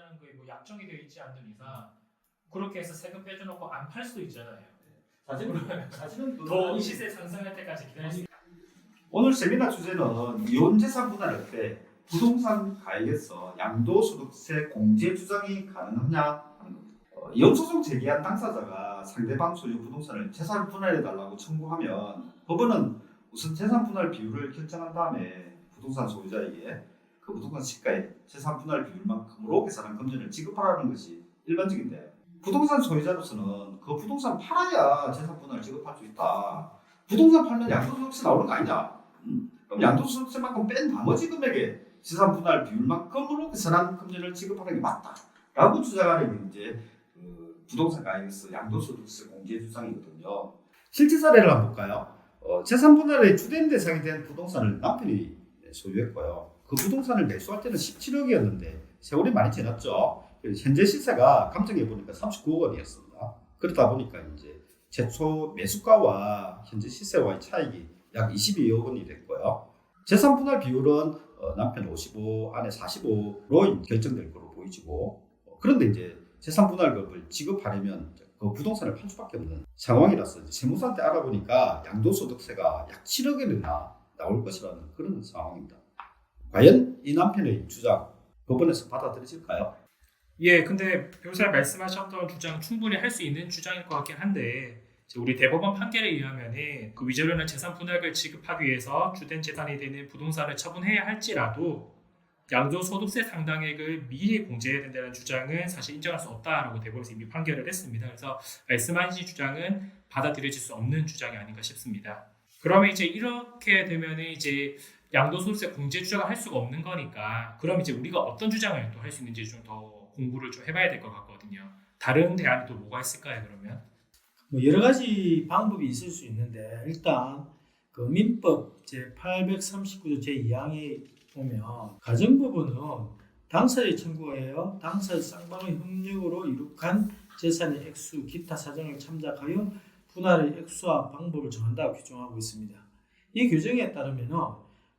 한다는 거에 뭐 약정이 되어 있지 않는 이상 그렇게 해서 세금 빼줘놓고 안 팔 수도 있잖아요. 사실은 더 이 시세 상승할 때까지 기다릴 수. 오늘 세미나 주제는 이혼재산 분할 때 부동산 가액에서 양도소득세 공제 주장이 가능하냐 하는 겁니다. 이혼소송 제기한 당사자가 상대방 소유 부동산을 재산 분할해달라고 청구하면 법원은 우선 재산 분할 비율을 결정한 다음에 부동산 소유자에게 그 부동산 시가의 재산 분할 비율만큼으로 계산한 금전을 지급하라는 것이 일반적인데, 부동산 소유자로서는 그 부동산 팔아야 재산 분할 지급할 수 있다. 부동산 팔면 양도소득세 나오는 거 아니냐? 그럼 양도소득세만큼 뺀 나머지 금액에 재산 분할 비율만큼으로 계산한 금전을 지급하는 게 맞다라고 주장하는 게 이제 부동산 가액에서 양도소득세 공제 주장이거든요. 실제 사례를 한번 볼까요? 재산 분할의 주된 대상이 된 부동산을 남편이 소유했고요. 그 부동산을 매수할 때는 17억이었는데 세월이 많이 지났죠. 현재 시세가 감정해 보니까 39억 원이었습니다. 그러다 보니까 이제 최초 매수가와 현재 시세와의 차익이 약 22억 원이 됐고요. 재산 분할 비율은 남편 55, 아내 45로 결정될 것으로 보이지고, 그런데 이제 재산 분할금을 지급하려면 그 부동산을 팔 수밖에 없는 상황이라서 세무사한테 알아보니까 양도소득세가 약 7억 원이나 나올 것이라는 그런 상황입니다. 과연 이 남편의 주장 법원에서 받아들여질까요? 예, 근데 변호사님 말씀하셨던 주장 충분히 할 수 있는 주장일 것 같긴 한데, 우리 대법원 판결에 의하면 그 위자료나 재산 분할을 지급하기 위해서 주된 재산이 되는 부동산을 처분해야 할지라도 양도소득세 상당액을 미리 공제해야 된다는 주장은 사실 인정할 수 없다라고 대법원에서 이미 판결을 했습니다. 그래서 말씀하신 주장은 받아들여질 수 없는 주장이 아닌가 싶습니다. 그러면 이제 이렇게 되면 이제 양도소득세 공제 주장을 할 수가 없는 거니까, 그럼 이제 우리가 어떤 주장을 또 할 수 있는지 좀 더 공부를 좀 해봐야 될 것 같거든요. 다른 대안이 또 뭐가 있을까요, 그러면? 뭐 여러 가지 방법이 있을 수 있는데, 일단 그 민법 제839조 제2항에 보면 가정부부는 당사자의 청구하여 당사자 쌍방의 협력으로 이룩한 재산의 액수, 기타 사정을 참작하여 분할의 액수와 방법을 정한다고 규정하고 있습니다. 이 규정에 따르면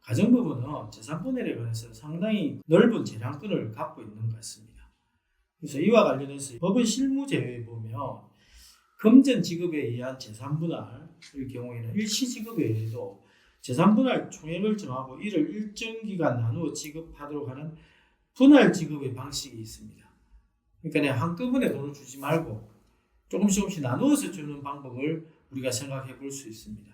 가정부부는 재산 분할에 관해서 상당히 넓은 재량권을 갖고 있는 것 같습니다. 그래서 이와 관련해서 법의 실무제도에 보면 금전 지급에 의한 재산 분할의 경우에는 일시지급 외에도 재산 분할 총액을 정하고 이를 일정 기간 나누어 지급하도록 하는 분할 지급의 방식이 있습니다. 그러니까 한꺼번에 돈을 주지 말고 조금씩 나누어서 주는 방법을 우리가 생각해 볼 수 있습니다.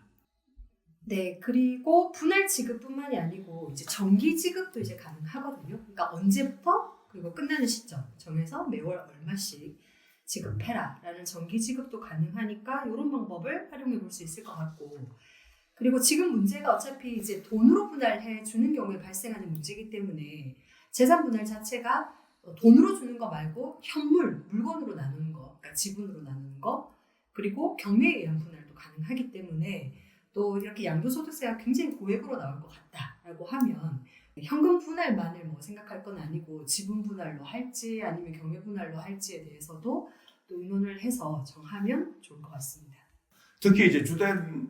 네, 그리고 분할 지급뿐만이 아니고 이제 정기 지급도 이제 가능하거든요. 그러니까 언제부터 그리고 끝나는 시점 정해서 매월 얼마씩 지급해라라는 정기 지급도 가능하니까 이런 방법을 활용해 볼 수 있을 것 같고, 그리고 지금 문제가 어차피 이제 돈으로 분할해 주는 경우에 발생하는 문제이기 때문에 재산 분할 자체가 돈으로 주는 거 말고 현물, 물건으로 나누는 거, 그러니까 지분으로 나누는 거, 그리고 경매에 의한 분할도 가능하기 때문에 또 이렇게 양도소득세가 굉장히 고액으로 나올 것 같다라고 하면 현금 분할만을 뭐 생각할 건 아니고 지분 분할로 할지 아니면 경매 분할로 할지에 대해서도 또 의논을 해서 정하면 좋을 것 같습니다. 특히 이제 주된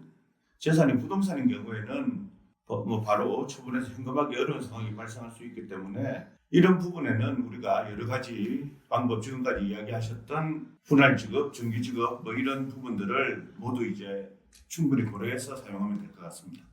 재산이 부동산인 경우에는 뭐 바로 처분해서 현금화하기 어려운 상황이 발생할 수 있기 때문에 이런 부분에는 우리가 여러 가지 방법, 지금까지 이야기하셨던 분할 지급, 정기 지급 뭐 이런 부분들을 모두 이제 충분히 고려해서 사용하면 될 것 같습니다.